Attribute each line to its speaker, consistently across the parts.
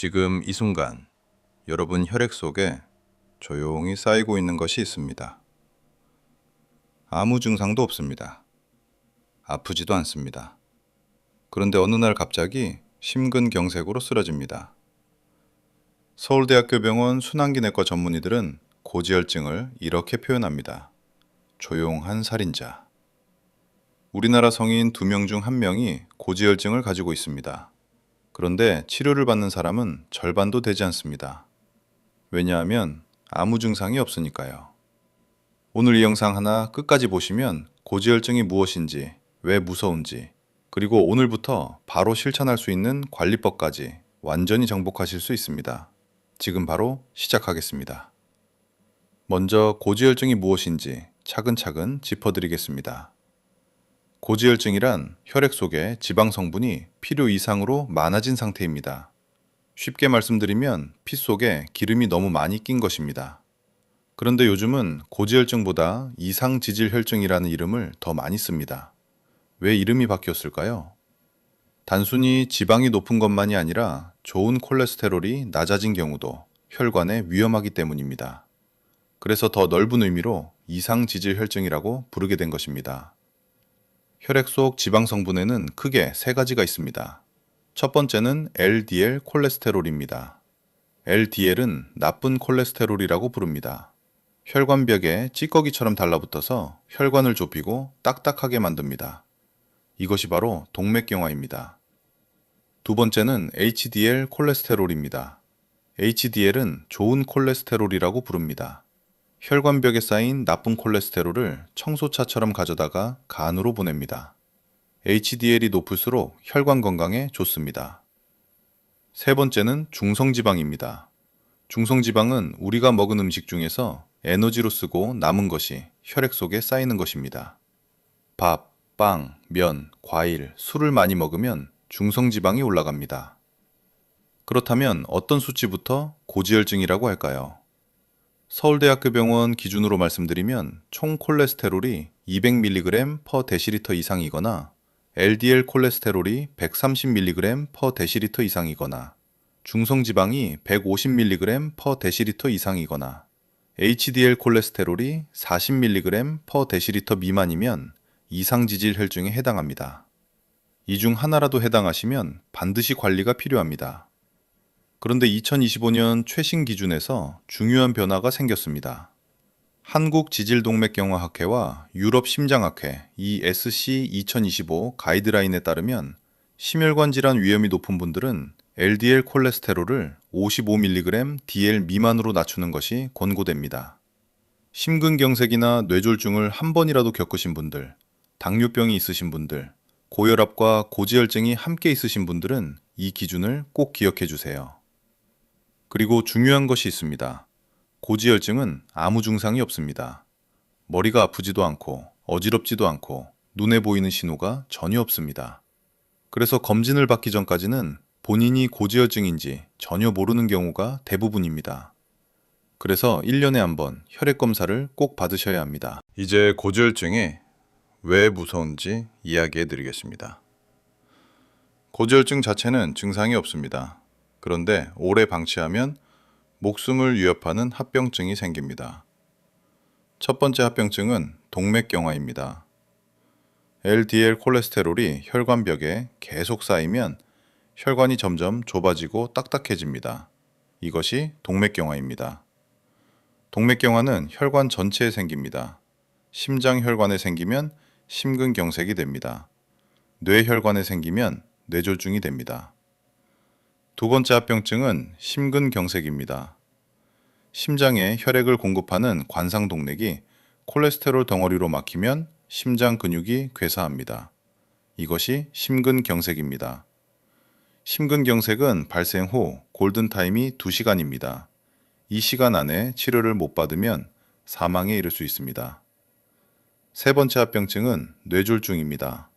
Speaker 1: 지금 이 순간 여러분 혈액 속에 조용히 쌓이고 있는 것이 있습니다. 아무 증상도 없습니다. 아프지도 않습니다. 그런데 어느 날 갑자기 심근경색으로 쓰러집니다. 서울대학교 병원 순환기내과 전문의들은 고지혈증을 이렇게 표현합니다. 조용한 살인자. 우리나라 성인 2명 중 1명이 고지혈증을 가지고 있습니다. 그런데 치료를 받는 사람은 절반도 되지 않습니다. 왜냐하면 아무 증상이 없으니까요. 오늘 이 영상 하나 끝까지 보시면 고지혈증이 무엇인지, 왜 무서운지, 그리고 오늘부터 바로 실천할 수 있는 관리법까지 완전히 정복하실 수 있습니다. 지금 바로 시작하겠습니다. 먼저 고지혈증이 무엇인지 차근차근 짚어드리겠습니다. 고지혈증이란 혈액 속에 지방 성분이 필요 이상으로 많아진 상태입니다. 쉽게 말씀드리면 피 속에 기름이 너무 많이 낀 것입니다. 그런데 요즘은 고지혈증보다 이상지질혈증이라는 이름을 더 많이 씁니다. 왜 이름이 바뀌었을까요? 단순히 지방이 높은 것만이 아니라 좋은 콜레스테롤이 낮아진 경우도 혈관에 위험하기 때문입니다. 그래서 더 넓은 의미로 이상지질혈증이라고 부르게 된 것입니다. 혈액 속 지방 성분에는 크게 3가지가 있습니다. 첫 번째는 LDL 콜레스테롤입니다. LDL은 나쁜 콜레스테롤이라고 부릅니다. 혈관벽에 찌꺼기처럼 달라붙어서 혈관을 좁히고 딱딱하게 만듭니다. 이것이 바로 동맥경화입니다. 두 번째는 HDL 콜레스테롤입니다. HDL은 좋은 콜레스테롤이라고 부릅니다. 혈관벽에 쌓인 나쁜 콜레스테롤을 청소차처럼 가져다가 간으로 보냅니다. HDL이 높을수록 혈관 건강에 좋습니다. 세 번째는 중성지방입니다. 중성지방은 우리가 먹은 음식 중에서 에너지로 쓰고 남은 것이 혈액 속에 쌓이는 것입니다. 밥, 빵, 면, 과일, 술을 많이 먹으면 중성지방이 올라갑니다. 그렇다면 어떤 수치부터 고지혈증이라고 할까요? 서울대학교 병원 기준으로 말씀드리면 총 콜레스테롤이 200mg/dL 이상이거나 LDL 콜레스테롤이 130mg/dL 이상이거나 중성지방이 150mg/dL 이상이거나 HDL 콜레스테롤이 40mg/dL 미만이면 이상지질 혈증에 해당합니다. 이 중 하나라도 해당하시면 반드시 관리가 필요합니다. 그런데 2025년 최신 기준에서 중요한 변화가 생겼습니다. 한국지질동맥경화학회와 유럽심장학회 ESC 2025 가이드라인에 따르면 심혈관 질환 위험이 높은 분들은 LDL 콜레스테롤을 55mg/dL 미만으로 낮추는 것이 권고됩니다. 심근경색이나 뇌졸중을 한 번이라도 겪으신 분들, 당뇨병이 있으신 분들, 고혈압과 고지혈증이 함께 있으신 분들은 이 기준을 꼭 기억해 주세요. 그리고 중요한 것이 있습니다. 고지혈증은 아무 증상이 없습니다. 머리가 아프지도 않고 어지럽지도 않고 눈에 보이는 신호가 전혀 없습니다. 그래서 검진을 받기 전까지는 본인이 고지혈증인지 전혀 모르는 경우가 대부분입니다. 그래서 1년에 한 번 혈액 검사를 꼭 받으셔야 합니다. 이제 고지혈증이 왜 무서운지 이야기해 드리겠습니다. 고지혈증 자체는 증상이 없습니다. 그런데 오래 방치하면 목숨을 위협하는 합병증이 생깁니다. 첫 번째 합병증은 동맥경화입니다. LDL 콜레스테롤이 혈관벽에 계속 쌓이면 혈관이 점점 좁아지고 딱딱해집니다. 이것이 동맥경화입니다. 동맥경화는 혈관 전체에 생깁니다. 심장혈관에 생기면 심근경색이 됩니다. 뇌혈관에 생기면 뇌졸중이 됩니다. 두 번째 합병증은 심근경색입니다. 심장에 혈액을 공급하는 관상동맥이 콜레스테롤 덩어리로 막히면 심장 근육이 괴사합니다. 이것이 심근경색입니다. 심근경색은 발생 후 골든타임이 2시간입니다. 이 시간 안에 치료를 못 받으면 사망에 이를 수 있습니다. 세 번째 합병증은 뇌졸중입니다.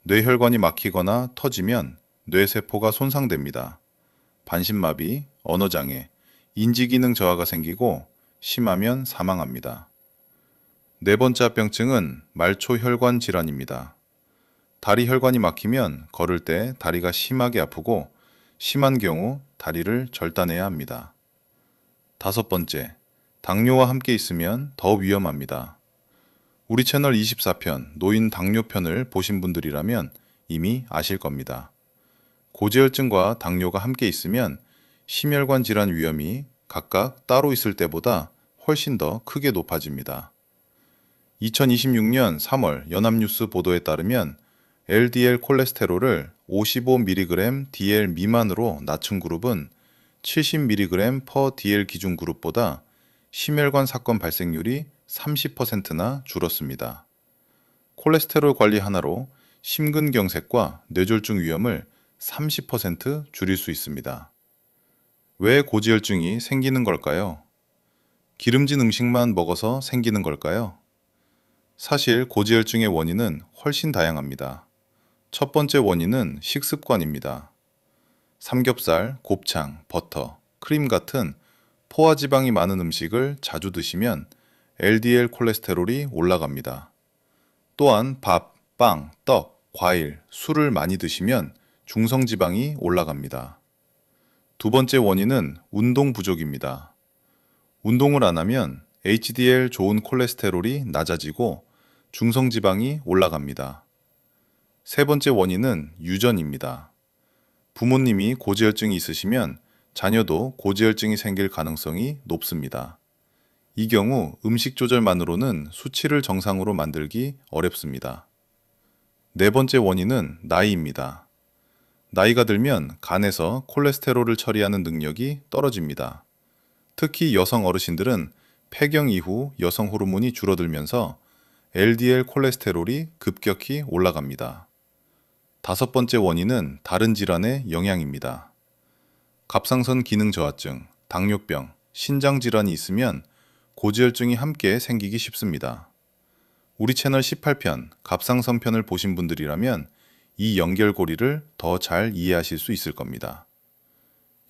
Speaker 1: 뇌혈관이 막히거나 터지면 뇌세포가 손상됩니다. 반신마비, 언어장애, 인지기능 저하가 생기고 심하면 사망합니다. 네 번째 합병증은 말초혈관 질환입니다. 다리 혈관이 막히면 걸을 때 다리가 심하게 아프고 심한 경우 다리를 절단해야 합니다. 다섯 번째, 당뇨와 함께 있으면 더 위험합니다. 우리 채널 24편 노인 당뇨편을 보신 분들이라면 이미 아실 겁니다. 고지혈증과 당뇨가 함께 있으면 심혈관 질환 위험이 각각 따로 있을 때보다 훨씬 더 크게 높아집니다. 2026년 3월 연합뉴스 보도에 따르면 LDL 콜레스테롤을 55mg DL 미만으로 낮춘 그룹은 70mg per DL 기준 그룹보다 심혈관 사건 발생률이 30%나 줄었습니다. 콜레스테롤 관리 하나로 심근경색과 뇌졸중 위험을 30% 줄일 수 있습니다. 왜 고지혈증이 생기는 걸까요? 기름진 음식만 먹어서 생기는 걸까요? 사실 고지혈증의 원인은 훨씬 다양합니다. 첫 번째 원인은 식습관입니다. 삼겹살, 곱창, 버터, 크림 같은 포화지방이 많은 음식을 자주 드시면 LDL 콜레스테롤이 올라갑니다. 또한 밥, 빵, 떡, 과일, 술을 많이 드시면 중성지방이 올라갑니다. 두 번째 원인은 운동 부족입니다. 운동을 안 하면 HDL 좋은 콜레스테롤이 낮아지고 중성지방이 올라갑니다. 세 번째 원인은 유전입니다. 부모님이 고지혈증이 있으시면 자녀도 고지혈증이 생길 가능성이 높습니다. 이 경우 음식 조절만으로는 수치를 정상으로 만들기 어렵습니다. 네 번째 원인은 나이입니다. 나이가 들면 간에서 콜레스테롤을 처리하는 능력이 떨어집니다. 특히 여성 어르신들은 폐경 이후 여성 호르몬이 줄어들면서 LDL 콜레스테롤이 급격히 올라갑니다. 다섯 번째 원인은 다른 질환의 영향입니다. 갑상선 기능 저하증, 당뇨병, 신장 질환이 있으면 고지혈증이 함께 생기기 쉽습니다. 우리 채널 18편 갑상선 편을 보신 분들이라면 이 연결고리를 더 잘 이해하실 수 있을 겁니다.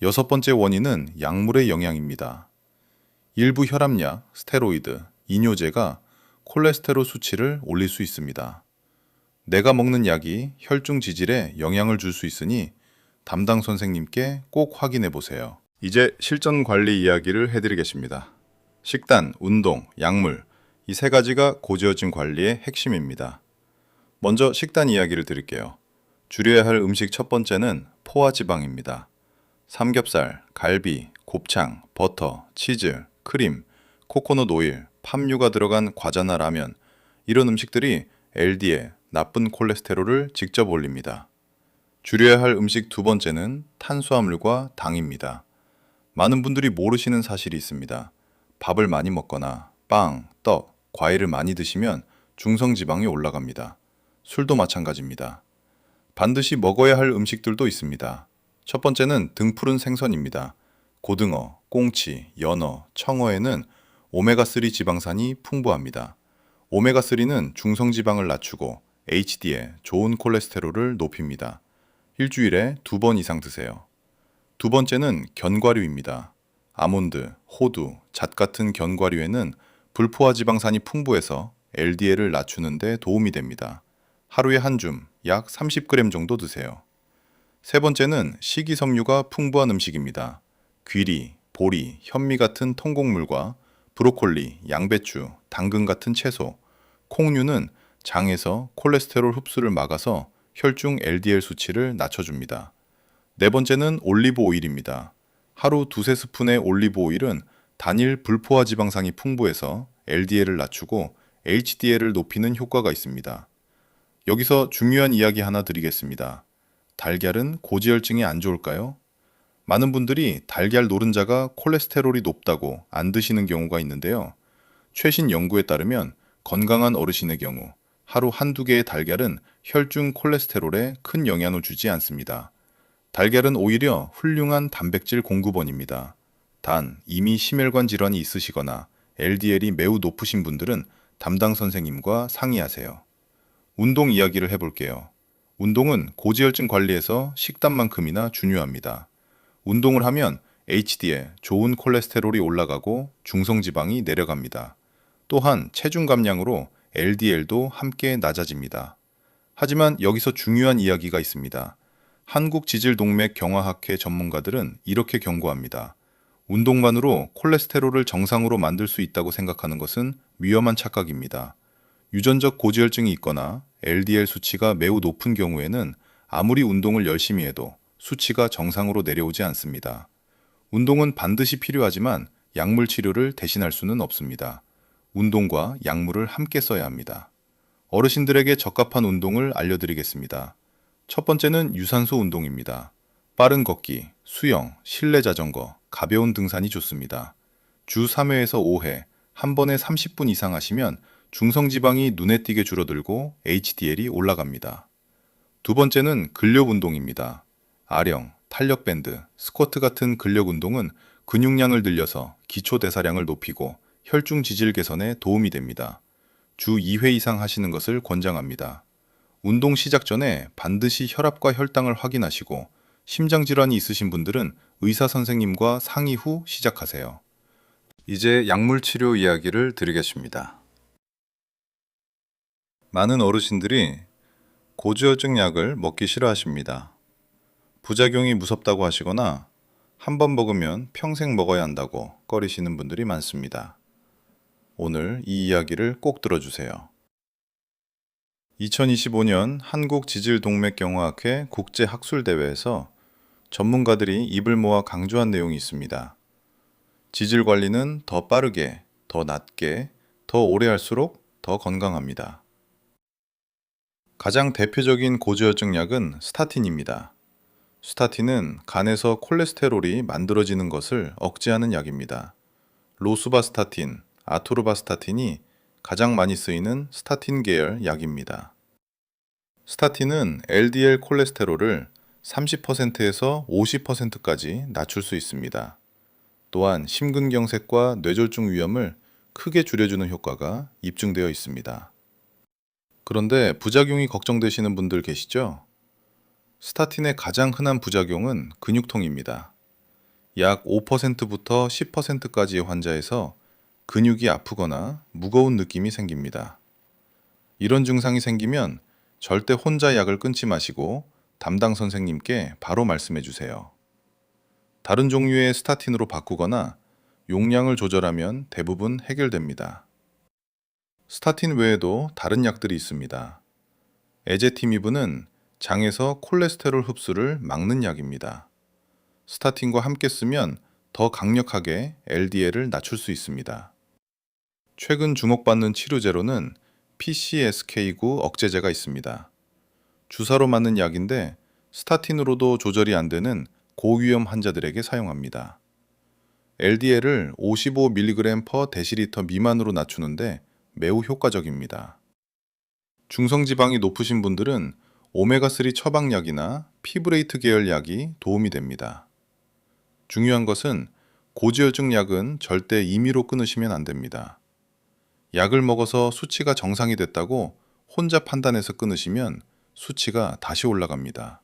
Speaker 1: 여섯 번째 원인은 약물의 영향입니다. 일부 혈압약, 스테로이드, 이뇨제가 콜레스테롤 수치를 올릴 수 있습니다. 내가 먹는 약이 혈중 지질에 영향을 줄 수 있으니 담당 선생님께 꼭 확인해 보세요. 이제 실전 관리 이야기를 해드리겠습니다. 식단, 운동, 약물, 이 세 가지가 고지혈증 관리의 핵심입니다. 먼저 식단 이야기를 드릴게요. 줄여야 할 음식 첫 번째는 포화지방입니다. 삼겹살, 갈비, 곱창, 버터, 치즈, 크림, 코코넛 오일, 팜유가 들어간 과자나 라면, 이런 음식들이 LDL, 나쁜 콜레스테롤을 직접 올립니다. 줄여야 할 음식 두 번째는 탄수화물과 당입니다. 많은 분들이 모르시는 사실이 있습니다. 밥을 많이 먹거나 빵, 떡, 과일을 많이 드시면 중성지방이 올라갑니다. 술도 마찬가지입니다. 반드시 먹어야 할 음식들도 있습니다. 첫 번째는 등푸른 생선입니다. 고등어, 꽁치, 연어, 청어에는 오메가3 지방산이 풍부합니다. 오메가3는 중성지방을 낮추고 HDL, 좋은 콜레스테롤을 높입니다. 일주일에 2번 이상 드세요. 두 번째는 견과류입니다. 아몬드, 호두, 잣 같은 견과류에는 불포화 지방산이 풍부해서 LDL을 낮추는 데 도움이 됩니다. 하루에 한 줌, 약 30g 정도 드세요. 세 번째는 식이섬유가 풍부한 음식입니다. 귀리, 보리, 현미 같은 통곡물과 브로콜리, 양배추, 당근 같은 채소, 콩류는 장에서 콜레스테롤 흡수를 막아서 혈중 LDL 수치를 낮춰줍니다. 네 번째는 올리브 오일입니다. 하루 두세 스푼의 올리브 오일은 단일 불포화 지방산이 풍부해서 LDL을 낮추고 HDL을 높이는 효과가 있습니다. 여기서 중요한 이야기 하나 드리겠습니다. 달걀은 고지혈증에 안 좋을까요? 많은 분들이 달걀 노른자가 콜레스테롤이 높다고 안 드시는 경우가 있는데요. 최신 연구에 따르면 건강한 어르신의 경우 하루 한두 개의 달걀은 혈중 콜레스테롤에 큰 영향을 주지 않습니다. 달걀은 오히려 훌륭한 단백질 공급원입니다. 단, 이미 심혈관 질환이 있으시거나 LDL이 매우 높으신 분들은 담당 선생님과 상의하세요. 운동 이야기를 해볼게요. 운동은 고지혈증 관리에서 식단만큼이나 중요합니다. 운동을 하면 HDL, 좋은 콜레스테롤이 올라가고 중성지방이 내려갑니다. 또한 체중 감량으로 LDL도 함께 낮아집니다. 하지만 여기서 중요한 이야기가 있습니다. 한국지질동맥경화학회 전문가들은 이렇게 경고합니다. 운동만으로 콜레스테롤을 정상으로 만들 수 있다고 생각하는 것은 위험한 착각입니다. 유전적 고지혈증이 있거나 LDL 수치가 매우 높은 경우에는 아무리 운동을 열심히 해도 수치가 정상으로 내려오지 않습니다. 운동은 반드시 필요하지만 약물 치료를 대신할 수는 없습니다. 운동과 약물을 함께 써야 합니다. 어르신들에게 적합한 운동을 알려드리겠습니다. 첫 번째는 유산소 운동입니다. 빠른 걷기, 수영, 실내 자전거, 가벼운 등산이 좋습니다. 주 3회에서 5회, 한 번에 30분 이상 하시면 중성지방이 눈에 띄게 줄어들고 HDL이 올라갑니다. 두 번째는 근력 운동입니다. 아령, 탄력밴드, 스쿼트 같은 근력 운동은 근육량을 늘려서 기초 대사량을 높이고 혈중 지질 개선에 도움이 됩니다. 주 2회 이상 하시는 것을 권장합니다. 운동 시작 전에 반드시 혈압과 혈당을 확인하시고 심장 질환이 있으신 분들은 의사 선생님과 상의 후 시작하세요. 이제 약물 치료 이야기를 드리겠습니다. 많은 어르신들이 고지혈증 약을 먹기 싫어하십니다. 부작용이 무섭다고 하시거나 한 번 먹으면 평생 먹어야 한다고 꺼리시는 분들이 많습니다. 오늘 이 이야기를 꼭 들어주세요. 2025년 한국지질동맥경화학회 국제학술대회에서 전문가들이 입을 모아 강조한 내용이 있습니다. 지질 관리는 더 빠르게, 더 낮게, 더 오래 할수록 더 건강합니다. 가장 대표적인 고지혈증 약은 스타틴입니다. 스타틴은 간에서 콜레스테롤이 만들어지는 것을 억제하는 약입니다. 로수바스타틴, 아토르바스타틴이 가장 많이 쓰이는 스타틴 계열 약입니다. 스타틴은 LDL 콜레스테롤을 30%에서 50%까지 낮출 수 있습니다. 또한 심근경색과 뇌졸중 위험을 크게 줄여주는 효과가 입증되어 있습니다. 그런데 부작용이 걱정되시는 분들 계시죠? 스타틴의 가장 흔한 부작용은 근육통입니다. 약 5%부터 10%까지의 환자에서 근육이 아프거나 무거운 느낌이 생깁니다. 이런 증상이 생기면 절대 혼자 약을 끊지 마시고 담당 선생님께 바로 말씀해 주세요. 다른 종류의 스타틴으로 바꾸거나 용량을 조절하면 대부분 해결됩니다. 스타틴 외에도 다른 약들이 있습니다. 에제티미브는 장에서 콜레스테롤 흡수를 막는 약입니다. 스타틴과 함께 쓰면 더 강력하게 LDL을 낮출 수 있습니다. 최근 주목받는 치료제로는 PCSK9 억제제가 있습니다. 주사로 맞는 약인데 스타틴으로도 조절이 안 되는 고위험 환자들에게 사용합니다. LDL을 55mg/dL 미만으로 낮추는데 매우 효과적입니다. 중성지방이 높으신 분들은 오메가3 처방약이나 피브레이트 계열 약이 도움이 됩니다. 중요한 것은 고지혈증 약은 절대 임의로 끊으시면 안 됩니다. 약을 먹어서 수치가 정상이 됐다고 혼자 판단해서 끊으시면 수치가 다시 올라갑니다.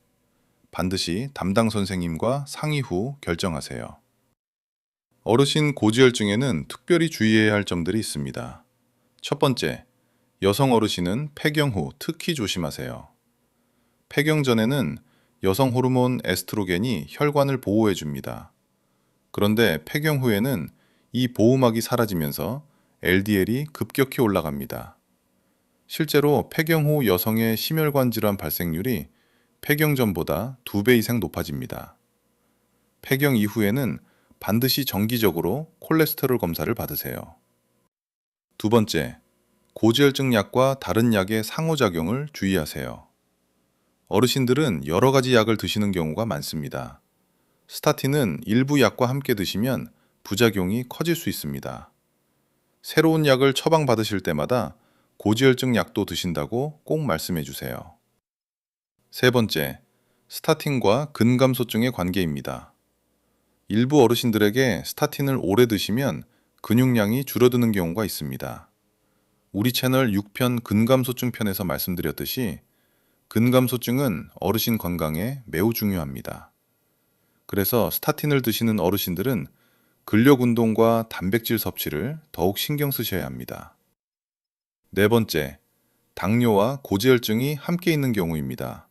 Speaker 1: 반드시 담당 선생님과 상의 후 결정하세요. 어르신 고지혈증에는 특별히 주의해야 할 점들이 있습니다. 첫 번째, 여성 어르신은 폐경 후 특히 조심하세요. 폐경 전에는 여성 호르몬 에스트로겐이 혈관을 보호해 줍니다. 그런데 폐경 후에는 이 보호막이 사라지면서 LDL이 급격히 올라갑니다. 실제로 폐경 후 여성의 심혈관 질환 발생률이 폐경 전보다 2배 이상 높아집니다. 폐경 이후에는 반드시 정기적으로 콜레스테롤 검사를 받으세요. 두 번째, 고지혈증 약과 다른 약의 상호작용을 주의하세요. 어르신들은 여러 가지 약을 드시는 경우가 많습니다. 스타틴은 일부 약과 함께 드시면 부작용이 커질 수 있습니다. 새로운 약을 처방받으실 때마다 고지혈증 약도 드신다고 꼭 말씀해 주세요. 세 번째, 스타틴과 근감소증의 관계입니다. 일부 어르신들에게 스타틴을 오래 드시면 근육량이 줄어드는 경우가 있습니다. 우리 채널 6편 근감소증 편에서 말씀드렸듯이 근감소증은 어르신 건강에 매우 중요합니다. 그래서 스타틴을 드시는 어르신들은 근력 운동과 단백질 섭취를 더욱 신경 쓰셔야 합니다. 네 번째, 당뇨와 고지혈증이 함께 있는 경우입니다.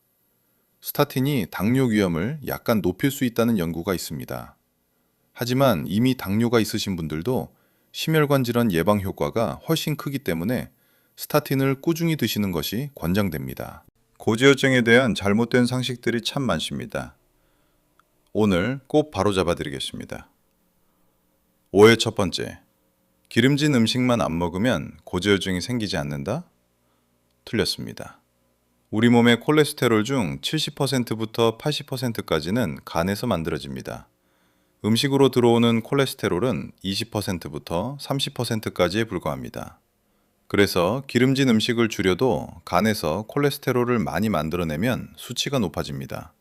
Speaker 1: 스타틴이 당뇨 위험을 약간 높일 수 있다는 연구가 있습니다. 하지만 이미 당뇨가 있으신 분들도 심혈관 질환 예방 효과가 훨씬 크기 때문에 스타틴을 꾸준히 드시는 것이 권장됩니다. 고지혈증에 대한 잘못된 상식들이 참 많습니다. 오늘 꼭 바로잡아 드리겠습니다. 오해 첫 번째. 기름진 음식만 안 먹으면 고지혈증이 생기지 않는다? 틀렸습니다. 우리 몸의 콜레스테롤 중 70%부터 80%까지는 간에서 만들어집니다. 음식으로 들어오는 콜레스테롤은 20%부터 30%까지에 불과합니다. 그래서 기름진 음식을 줄여도 간에서 콜레스테롤을 많이 만들어내면 수치가 높아집니다.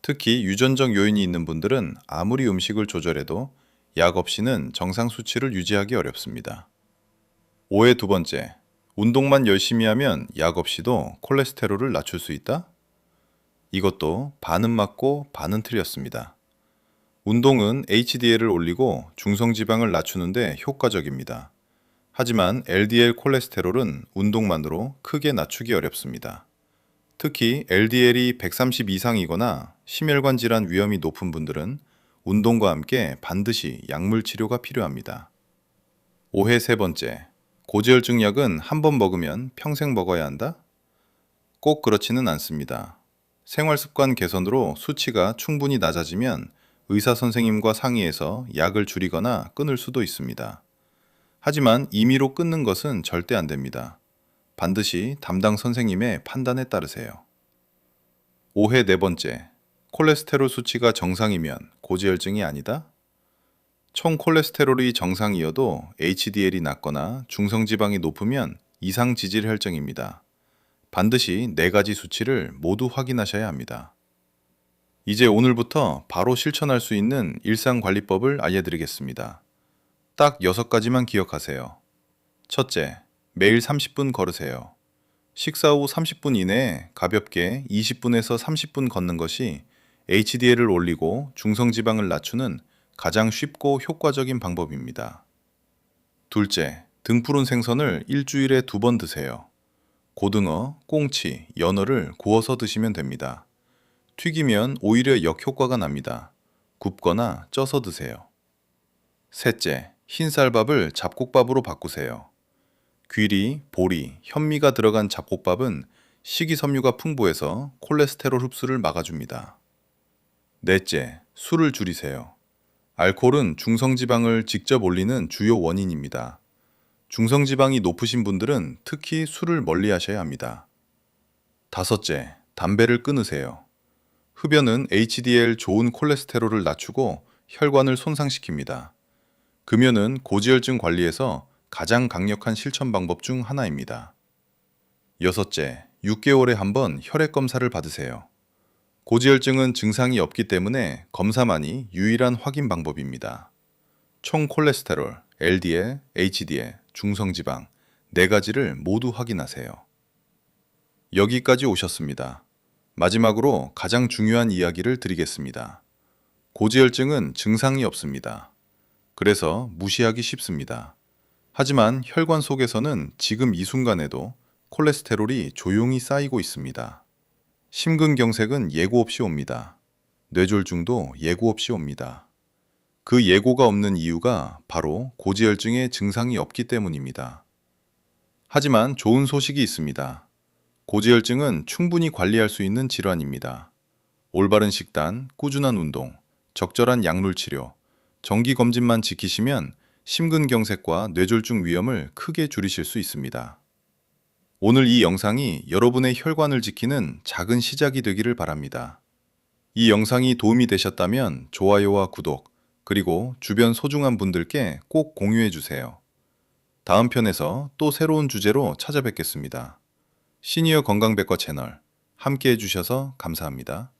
Speaker 1: 특히 유전적 요인이 있는 분들은 아무리 음식을 조절해도 약 없이는 정상 수치를 유지하기 어렵습니다. 오해 두 번째. 운동만 열심히 하면 약 없이도 콜레스테롤을 낮출 수 있다? 이것도 반은 맞고 반은 틀렸습니다. 운동은 HDL을 올리고 중성지방을 낮추는데 효과적입니다. 하지만 LDL 콜레스테롤은 운동만으로 크게 낮추기 어렵습니다. 특히 LDL이 130 이상이거나 심혈관 질환 위험이 높은 분들은 운동과 함께 반드시 약물 치료가 필요합니다. 오해 세 번째. 고지혈증 약은 한 번 먹으면 평생 먹어야 한다? 꼭 그렇지는 않습니다. 생활습관 개선으로 수치가 충분히 낮아지면 의사 선생님과 상의해서 약을 줄이거나 끊을 수도 있습니다. 하지만 임의로 끊는 것은 절대 안 됩니다. 반드시 담당 선생님의 판단에 따르세요. 오해 네 번째. 콜레스테롤 수치가 정상이면 고지혈증이 아니다? 총 콜레스테롤이 정상이어도 HDL이 낮거나 중성지방이 높으면 이상지질혈증입니다. 반드시 네 가지 수치를 모두 확인하셔야 합니다. 이제 오늘부터 바로 실천할 수 있는 일상관리법을 알려드리겠습니다. 딱 6가지만 기억하세요. 첫째, 매일 30분 걸으세요. 식사 후 30분 이내에 가볍게 20분에서 30분 걷는 것이 HDL을 올리고 중성지방을 낮추는 가장 쉽고 효과적인 방법입니다. 둘째, 등푸른 생선을 일주일에 2번 드세요. 고등어, 꽁치, 연어를 구워서 드시면 됩니다. 튀기면 오히려 역효과가 납니다. 굽거나 쪄서 드세요. 셋째, 흰쌀밥을 잡곡밥으로 바꾸세요. 귀리, 보리, 현미가 들어간 잡곡밥은 식이섬유가 풍부해서 콜레스테롤 흡수를 막아줍니다. 넷째, 술을 줄이세요. 알코올은 중성지방을 직접 올리는 주요 원인입니다. 중성지방이 높으신 분들은 특히 술을 멀리 하셔야 합니다. 다섯째, 담배를 끊으세요. 흡연은 HDL 좋은 콜레스테롤을 낮추고 혈관을 손상시킵니다. 금연은 고지혈증 관리에서 가장 강력한 실천 방법 중 하나입니다. 여섯째, 6개월에 한 번 혈액 검사를 받으세요. 고지혈증은 증상이 없기 때문에 검사만이 유일한 확인 방법입니다. 총 콜레스테롤, LDL, HDL, 중성지방 4가지를 모두 확인하세요. 여기까지 오셨습니다. 마지막으로 가장 중요한 이야기를 드리겠습니다. 고지혈증은 증상이 없습니다. 그래서 무시하기 쉽습니다. 하지만 혈관 속에서는 지금 이 순간에도 콜레스테롤이 조용히 쌓이고 있습니다. 심근경색은 예고 없이 옵니다. 뇌졸중도 예고 없이 옵니다. 그 예고가 없는 이유가 바로 고지혈증의 증상이 없기 때문입니다. 하지만 좋은 소식이 있습니다. 고지혈증은 충분히 관리할 수 있는 질환입니다. 올바른 식단, 꾸준한 운동, 적절한 약물 치료, 정기검진만 지키시면 심근경색과 뇌졸중 위험을 크게 줄이실 수 있습니다. 오늘 이 영상이 여러분의 혈관을 지키는 작은 시작이 되기를 바랍니다. 이 영상이 도움이 되셨다면 좋아요와 구독, 그리고 주변 소중한 분들께 꼭 공유해 주세요. 다음 편에서 또 새로운 주제로 찾아뵙겠습니다. 시니어 건강백과 채널 함께 해주셔서 감사합니다.